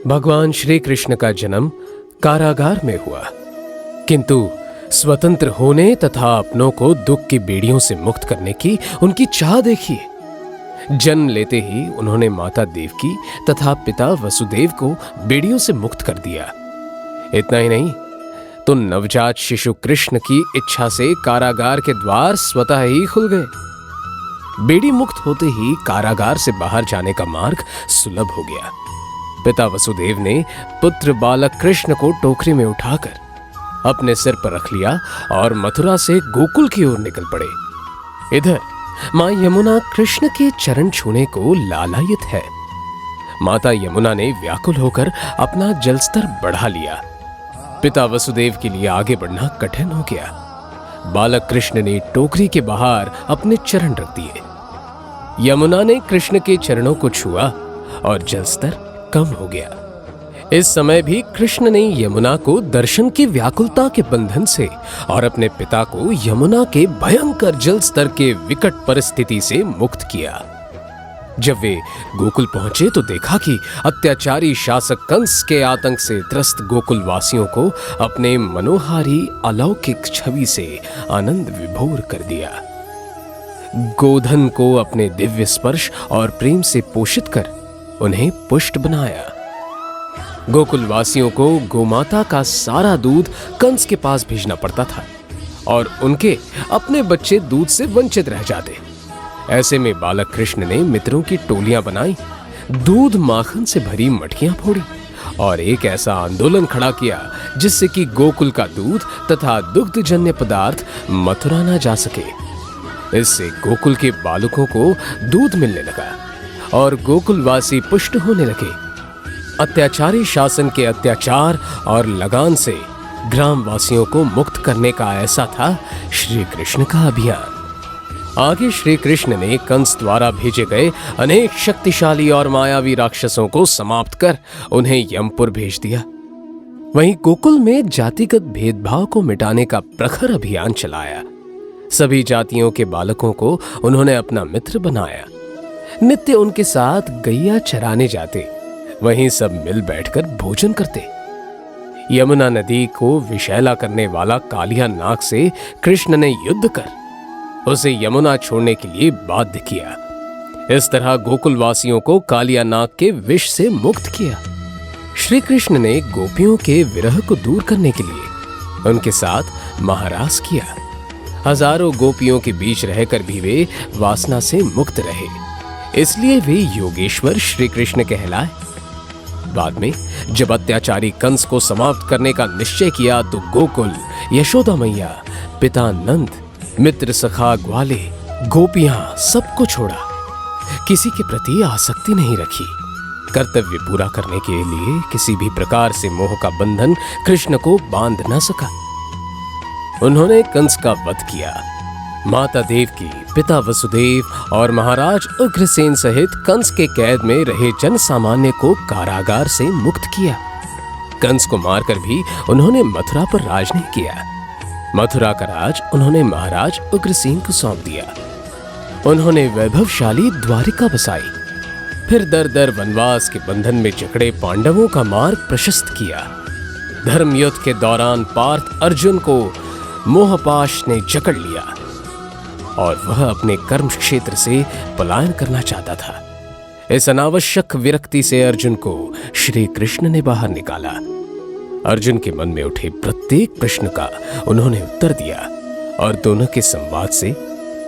भगवान श्री कृष्ण का जन्म कारागार में हुआ, किंतु स्वतंत्र होने तथा अपनों को दुख की बेड़ियों से मुक्त करने की उनकी चाह देखिए। जन्म लेते ही उन्होंने माता देवकी तथा पिता वसुदेव को बेड़ियों से मुक्त कर दिया। इतना ही नहीं तो नवजात शिशु कृष्ण की इच्छा से कारागार के द्वार स्वतः ही खुल गए। बेड़ी मुक्त होते ही कारागार से बाहर जाने का मार्ग सुलभ हो गया। पिता वसुदेव ने पुत्र बालक कृष्ण को टोकरी में उठाकर अपने सिर पर रख लिया और मथुरा से गोकुल की ओर निकल पड़े। इधर मां यमुना कृष्ण के चरण छूने को लालायित है। माता यमुना ने व्याकुल होकर अपना जलस्तर बढ़ा लिया। पिता वसुदेव के लिए आगे बढ़ना कठिन हो गया। बालक कृष्ण ने टोकरी के बाहर अपने चरण रख दिए। यमुना ने कृष्ण के चरणों को छुआ और जलस्तर कम हो गया। इस समय भी कृष्ण ने यमुना को दर्शन की व्याकुलता के बंधन से और अपने पिता को यमुना के भयंकर जल स्तर के विकट परिस्थिति से मुक्त किया। जब वे गोकुल पहुंचे तो देखा कि अत्याचारी शासक कंस के आतंक से त्रस्त गोकुल वासियों को अपने मनोहारी अलौकिक छवि से आनंद विभोर कर दिया। गोधन को अपने दिव्य स्पर्श और प्रेम से पोषित कर उन्हें पुष्ट बनाया। गोकुल वासियों को गोमाता का सारा दूध कंस के पास भेजना पड़ता था और उनके अपने बच्चे दूध से वंचित रह जाते। ऐसे में बालक कृष्ण ने मित्रों की टोलियां बनाई, दूध माखन से भरी मटकियां फोड़ी और एक ऐसा आंदोलन खड़ा किया जिससे कि गोकुल का दूध तथा दुग्धजन्य पदार्थ मथुरा न जा सके। इससे गोकुल के बालकों को दूध मिलने लगा और गोकुलवासी पुष्ट होने लगे। अत्याचारी शासन के अत्याचार और लगान से ग्रामवासियों को मुक्त करने का ऐसा था श्री कृष्ण का अभियान। आगे श्री कृष्ण ने कंस द्वारा भेजे गए अनेक शक्तिशाली और मायावी राक्षसों को समाप्त कर उन्हें यमपुर भेज दिया। वहीं गोकुल में जातिगत भेदभाव को मिटाने का प्रखर अभियान चलाया। सभी जातियों के बालकों को उन्होंने अपना मित्र बनाया। नित्य उनके साथ गैया चराने जाते, वहीं सब मिल बैठकर भोजन करते। यमुना नदी को विषैला करने वाला कालिया नाग से कृष्ण ने युद्ध कर उसे यमुना छोड़ने के लिए बाध्य किया। इस तरह गोकुल वासियों को कालिया नाग के विष से मुक्त किया। श्री कृष्ण ने गोपियों के विरह को दूर करने के लिए उनके साथ महारास किया। हजारों गोपियों के बीच रहकर भी वे वासना से मुक्त रहे, इसलिए वे योगेश्वर श्री कृष्ण कहलाए। बाद में जब अत्याचारी कंस को समाप्त करने का निश्चय किया तो गोकुल, यशोदा मैया, पिता नंद, मित्र सखा ग्वाले, गोपियां सबको छोड़ा। किसी के प्रति आसक्ति नहीं रखी। कर्तव्य पूरा करने के लिए किसी भी प्रकार से मोह का बंधन कृष्ण को बांध न सका। उन्होंने कंस का वध किया। माता देवकी, पिता वसुदेव और महाराज उग्रसेन सहित कंस के कैद में रहे जन सामान्य को कारागार से मुक्त किया। कंस को मारकर भी उन्होंने मथुरा पर राज नहीं किया। मथुरा का राज उन्होंने महाराज उग्रसेन को सौंप दिया। उन्होंने वैभवशाली द्वारिका बसाई। फिर दर दर वनवास के बंधन में जकड़े पांडवों का मार्ग प्रशस्त किया। धर्म युद्ध के दौरान पार्थ अर्जुन को मोहपाश ने जकड़ लिया और वह अपने कर्म क्षेत्र से पलायन करना चाहता था। इस अनावश्यक विरक्ति से अर्जुन को श्री कृष्ण ने बाहर निकाला। अर्जुन के मन में उठे प्रत्येक प्रश्न का उन्होंने उत्तर दिया और दोनों के संवाद से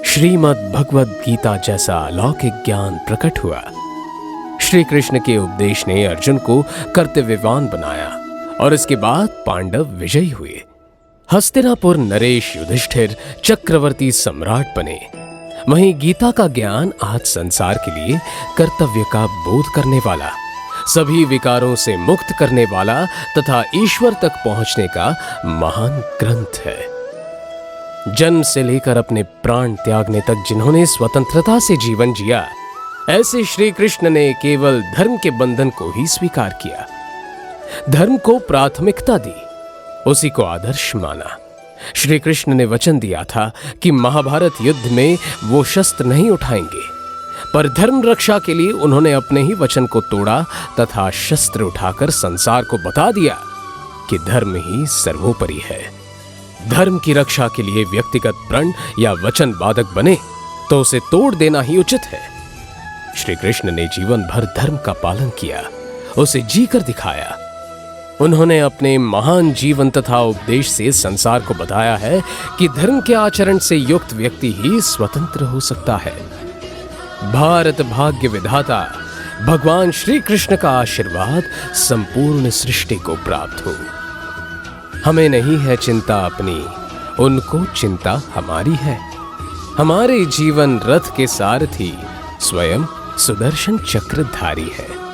श्रीमद् भगवद गीता जैसा अलौकिक ज्ञान प्रकट हुआ। श्री कृष्ण के उपदेश ने अर्जुन को कर्तव्यवान बनाया और इसके बाद पांडव विजयी हुए। हस्तिनापुर नरेश युधिष्ठिर चक्रवर्ती सम्राट बने। वहीं गीता का ज्ञान आज संसार के लिए कर्तव्य का बोध करने वाला, सभी विकारों से मुक्त करने वाला तथा ईश्वर तक पहुंचने का महान ग्रंथ है। जन्म से लेकर अपने प्राण त्यागने तक जिन्होंने स्वतंत्रता से जीवन जिया, ऐसे श्री कृष्ण ने केवल धर्म के बंधन को ही स्वीकार किया, धर्म को प्राथमिकता दी, उसी को आदर्श माना। श्री कृष्ण ने वचन दिया था कि महाभारत युद्ध में वो शस्त्र नहीं उठाएंगे, पर धर्म रक्षा के लिए उन्होंने अपने ही वचन को तोड़ा तथा शस्त्र उठाकर संसार को बता दिया कि धर्म ही सर्वोपरि है। धर्म की रक्षा के लिए व्यक्तिगत प्रण या वचन बाधक बने तो उसे तोड़ देना ही उचित है। श्री कृष्ण ने जीवन भर धर्म का पालन किया, उसे जीकर दिखाया। उन्होंने अपने महान जीवन तथा उपदेश से संसार को बताया है कि धर्म के आचरण से युक्त व्यक्ति ही स्वतंत्र हो सकता है। भारत भाग्य विधाता भगवान श्री कृष्ण का आशीर्वाद संपूर्ण सृष्टि को प्राप्त हो। हमें नहीं है चिंता अपनी, उनको चिंता हमारी है। हमारे जीवन रथ के सारथी स्वयं सुदर्शन चक्रधारी है।